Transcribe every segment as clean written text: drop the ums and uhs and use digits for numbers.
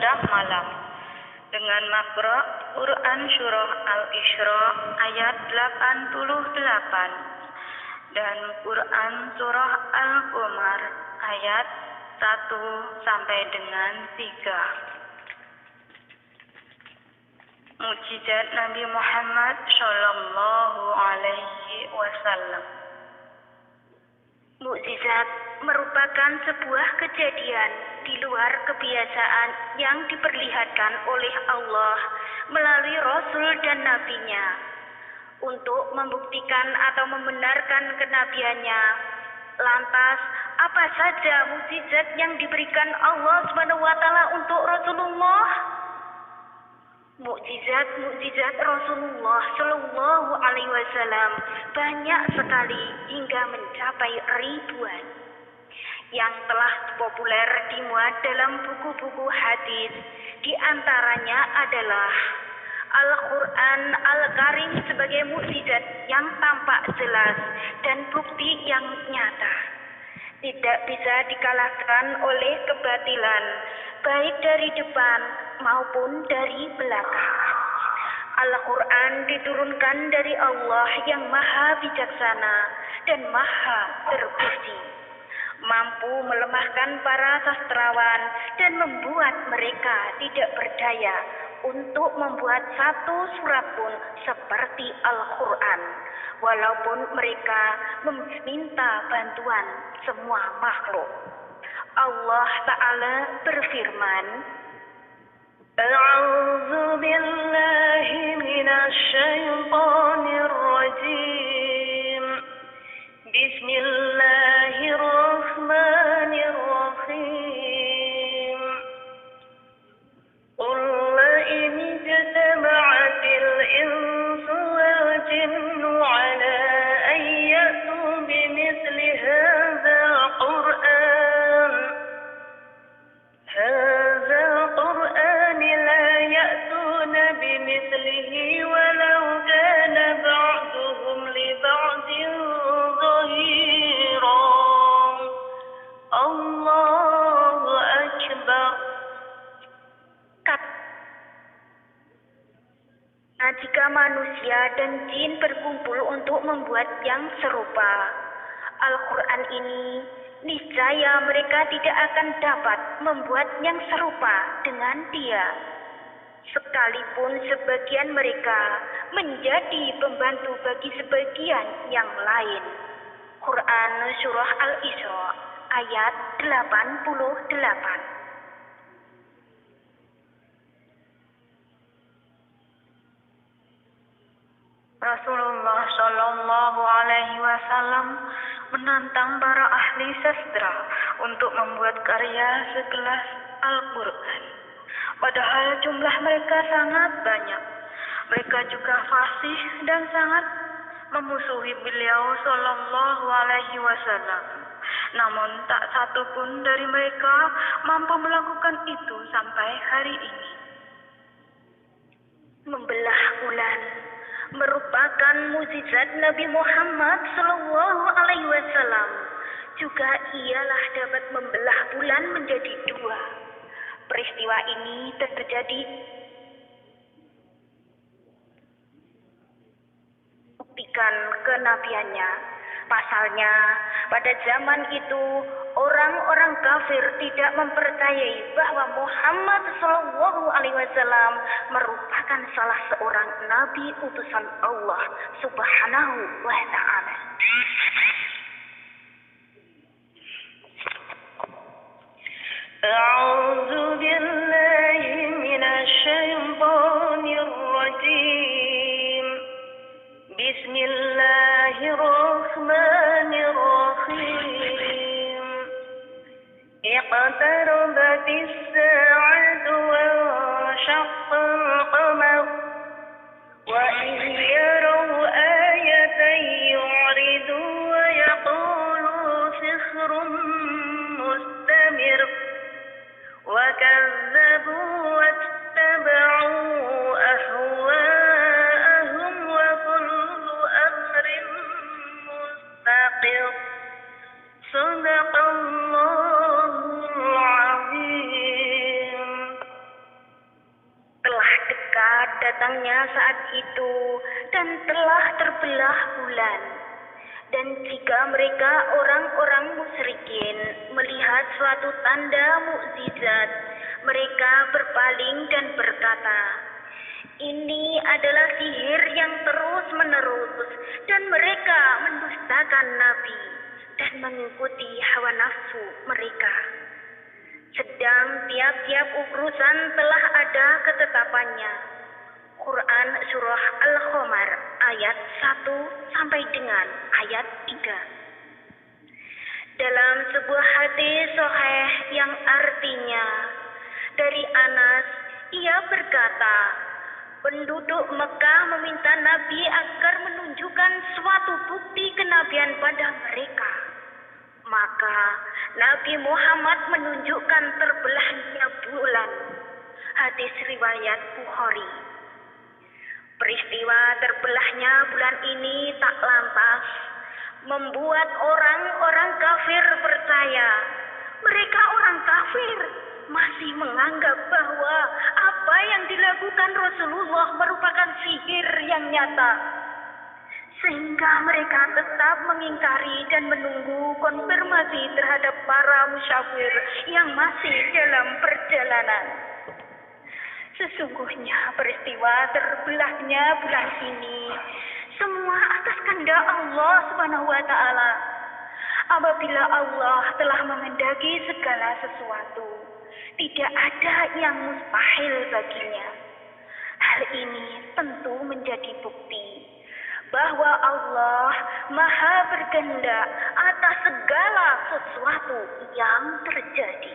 pada malam. Dengan makro Quran Surah Al-Isra ayat 88 dan Quran Surah Al-Qamar ayat 1 sampai dengan 3. Mukjizat Nabi Muhammad Shallallahu Alaihi Wasallam. Mukjizat merupakan sebuah kejadian di luar kebiasaan yang diperlihatkan oleh Allah melalui Rasul dan Nabi-Nya untuk membuktikan atau membenarkan kenabiannya. Lantas, apa saja mukjizat yang diberikan Allah SWT untuk Rasulullah? Mukjizat Rasulullah Shallallahu Alaihi Wasallam banyak sekali hingga mencapai ribuan yang telah populer dimuat dalam buku-buku hadis. Di antaranya adalah Al-Quran Al-Karim sebagai mukjizat yang tampak jelas dan bukti yang nyata. Tidak bisa dikalahkan oleh kebatilan, baik dari depan maupun dari belakang. Al-Quran diturunkan dari Allah yang maha bijaksana dan maha terbukti, mampu melemahkan para sastrawan dan membuat mereka tidak berdaya untuk membuat satu surat pun seperti Al-Quran, walaupun mereka meminta bantuan semua makhluk. Allah Ta'ala berfirman, A'udzu billahi minasy syaithanir rajim. Bismillahirrahmanirrahim. Qul la in jama'atil insu wal jinnu 'ala an ya'tu bimithli hadzal Qur'an la ya'tuna bimithlihi walau kana ba'duhum li ba'din dhahira. Allahu Akbar. Jika manusia dan jin berkumpul untuk membuat yang serupa Al-Quran ini, niscaya mereka tidak akan dapat membuat yang serupa dengan dia, sekalipun sebagian mereka menjadi pembantu bagi sebagian yang lain. Quran Surah Al-Isra ayat 88. Rasulullah Shallallahu Alaihi Wasallam menantang para ahli sastra untuk membuat karya sekelas Al-Quran. Padahal jumlah mereka sangat banyak. Mereka juga fasih dan sangat memusuhi beliau Shallallahu Alaihi Wasallam. Namun tak satu pun dari mereka mampu melakukan itu sampai hari ini. Membelah bulan merupakan mukjizat Nabi Muhammad Shallallahu Alaihi Wasallam. Juga ialah dapat membelah bulan menjadi dua. Peristiwa ini terjadi buktikan kenabiannya. Pasalnya, pada zaman itu orang-orang kafir tidak mempercayai bahwa Muhammad Shallallahu Alaihi Wasallam merupakan salah seorang nabi utusan Allah Subhanahu wa Ta'ala. A'udzu billahi minasy syaithanir rajim. Bismillahirrahmanirrahim. Iqtarabatis sa'atu wa shaqqal qamar wa in yaraw ayatan yu'ridu wa yaqulu sihrun mustamir wa kadza datangnya saat itu dan telah terbelah bulan. Dan jika mereka orang-orang musyrikin melihat suatu tanda mukjizat, mereka berpaling dan berkata, "Ini adalah sihir yang terus-menerus," dan mereka mendustakan Nabi dan mengikuti hawa nafsu mereka. Sedang tiap-tiap urusan telah ada ketetapannya. Quran Surah Al-Qamar ayat 1 sampai dengan ayat 3. Dalam sebuah hadis sahih yang artinya, dari Anas, ia berkata, penduduk Mekah meminta Nabi agar menunjukkan suatu bukti kenabian pada mereka. Maka Nabi Muhammad menunjukkan terbelahnya bulan. Hadis riwayat Bukhari. Peristiwa terbelahnya bulan ini tak lantas membuat orang-orang kafir percaya. Mereka orang kafir masih menganggap bahwa apa yang dilakukan Rasulullah merupakan sihir yang nyata. Sehingga mereka tetap mengingkari dan menunggu konfirmasi terhadap para musyawir yang masih dalam perjalanan. Sesungguhnya peristiwa terbelahnya bulan ini semua atas kehendak Allah Subhanahu wa taala. Apabila Allah telah menghendaki segala sesuatu, tidak ada yang mustahil baginya. Hal ini tentu menjadi bukti bahwa Allah Maha berkehendak atas segala sesuatu yang terjadi.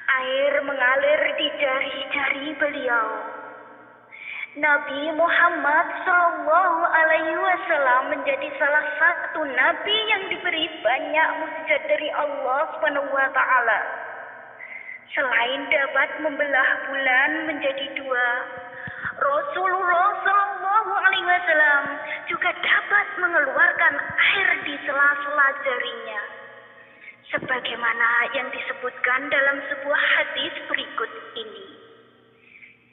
Air mengalir di jari-jari beliau. Nabi Muhammad SAW menjadi salah satu nabi yang diberi banyak mukjizat dari Allah Subhanahu wa taala. Selain dapat membelah bulan menjadi dua, Rasulullah SAW juga dapat mengeluarkan air di sela-sela jarinya. Sebagaimana yang disebutkan dalam sebuah hadis berikut ini.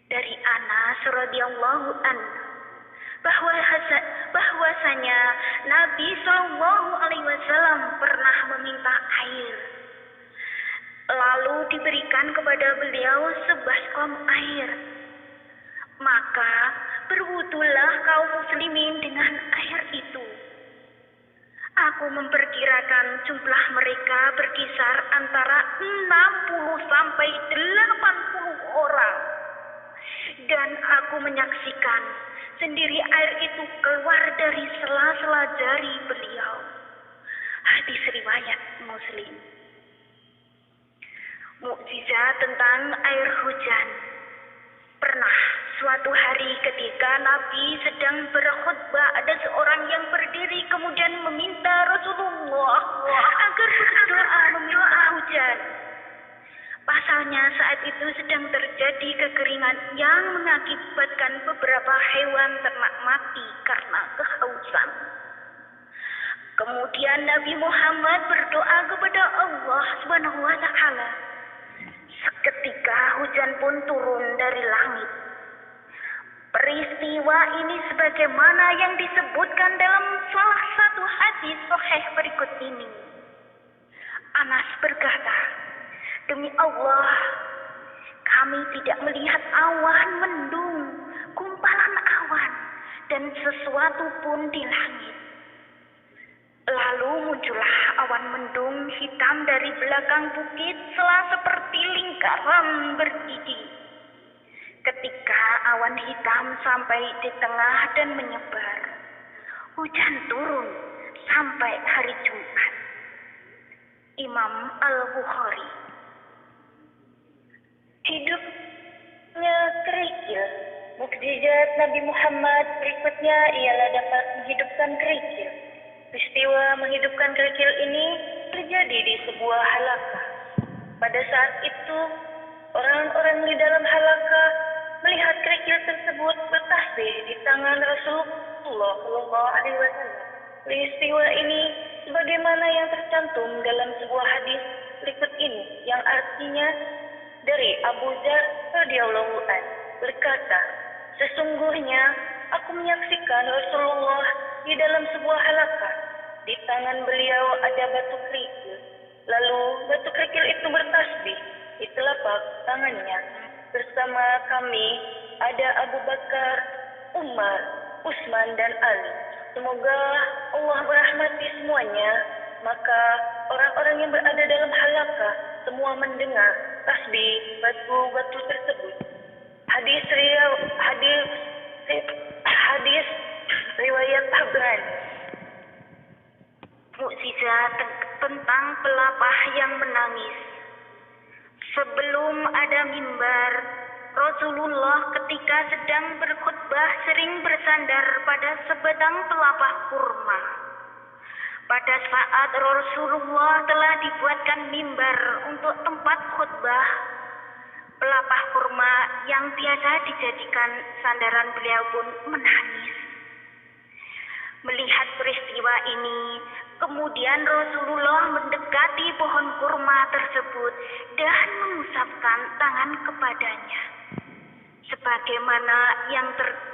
Dari Anas radhiyallahu anhu bahwasanya Nabi SAW pernah meminta air. Lalu diberikan kepada beliau sebaskom air. Maka berwudulah kaum muslimin dengan air itu. Aku memperkirakan jumlah mereka berkisar antara 60 sampai 80 orang. Dan aku menyaksikan sendiri air itu keluar dari sela-sela jari beliau. Hadis riwayat Muslim. Mukjizat tentang air hujan. Pernah suatu hari ketika Nabi sedang berkhutbah, ada seorang yang berdiri kemudian meminta Rasulullah agar berdoa meminta hujan. Pasalnya saat itu sedang terjadi kekeringan yang mengakibatkan beberapa hewan ternak mati karena kehausan. Kemudian Nabi Muhammad berdoa kepada Allah Subhanahu wa taala. Seketika hujan pun turun dari langit. Peristiwa ini sebagaimana yang disebutkan dalam salah satu hadis sahih berikut ini. Anas berkata, "Demi Allah, kami tidak melihat awan mendung, gumpalan awan, dan sesuatu pun di langit. Lalu muncullah awan mendung hitam dari belakang bukit seperti lingkaran bergigi. Ketika awan hitam sampai di tengah dan menyebar, hujan turun sampai hari Jumat." Imam Al-Bukhari. Hidupnya kerikil. Mukjizat Nabi Muhammad berikutnya ialah dapat menghidupkan kerikil. Peristiwa menghidupkan kerikil ini terjadi di sebuah halaqah. Pada saat itu, orang-orang di dalam halaqah melihat kerikil tersebut bertasbih di tangan Rasulullah SAW. Peristiwa ini sebagaimana yang tercantum dalam sebuah hadis berikut ini, yang artinya Dari Abu Dzar radhiyallahu an berkata, sesungguhnya aku menyaksikan Rasulullah di dalam sebuah halaqah. Di tangan beliau ada batu kerikil. Lalu batu kerikil itu bertasbih di telapak tangannya. Bersama kami ada Abu Bakar, Umar, Utsman dan Ali. Semoga Allah merahmati semuanya. Maka orang-orang yang berada dalam halaqah semua mendengar tasbih batu-batu tersebut. Hadis riwayat Tabrani. Mukjizat tentang pelapah yang menangis. Sebelum ada mimbar, Rasulullah ketika sedang berkhutbah sering bersandar pada sebatang pelapah kurma. Pada saat Rasulullah telah dibuatkan mimbar untuk tempat khutbah, pelapah kurma yang biasa dijadikan sandaran beliau pun menangis. Melihat peristiwa ini, kemudian Rasulullah mendekati pohon kurma tersebut dan mengusapkan tangan kepadanya. Sebagaimana yang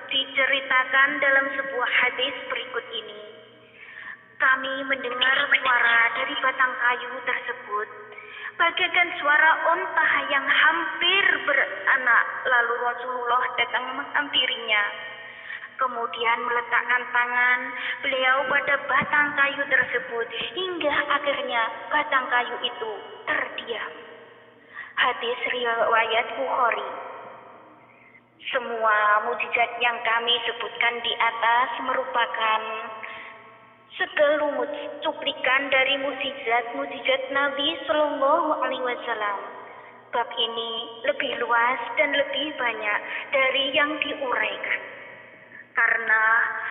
diceritakan dalam sebuah hadis berikut ini, kami mendengar suara dari batang kayu tersebut, bagaikan suara onta yang hampir beranak. Lalu Rasulullah datang menghampirinya. Kemudian meletakkan tangan beliau pada batang kayu tersebut hingga akhirnya batang kayu itu terdiam. Hadis riwayat Bukhari. Semua mukjizat yang kami sebutkan di atas merupakan segelumut cuplikan dari mukjizat Nabi Shallallahu Alaihi Wasallam. Bab ini lebih luas dan lebih banyak dari yang diuraikan. Karena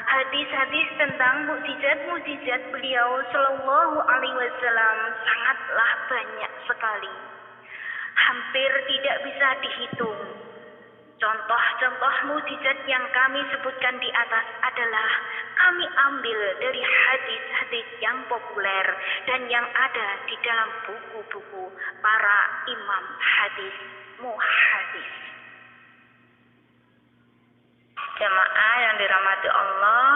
hadis-hadis tentang mukjizat beliau Shallallahu Alaihi Wasallam sangatlah banyak sekali, hampir tidak bisa dihitung. Contoh-contoh mukjizat yang kami sebutkan di atas adalah kami ambil dari hadis-hadis yang populer dan yang ada di dalam buku-buku para imam hadis muhadis. Jemaah yang dirahmati Allah,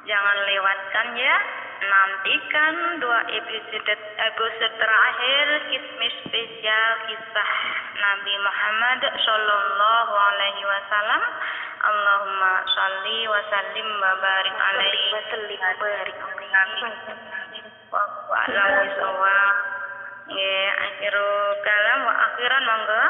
jangan lewatkan ya. Nantikan 2 episode terakhir kismis spesial kisah Nabi Muhammad Sallallahu Alaihi Wasallam. Allahumma salli wa sallim wa barik alaihi wa sallim wa barik alaihi wa ala wa akhiru kalam wa akhiran monggo.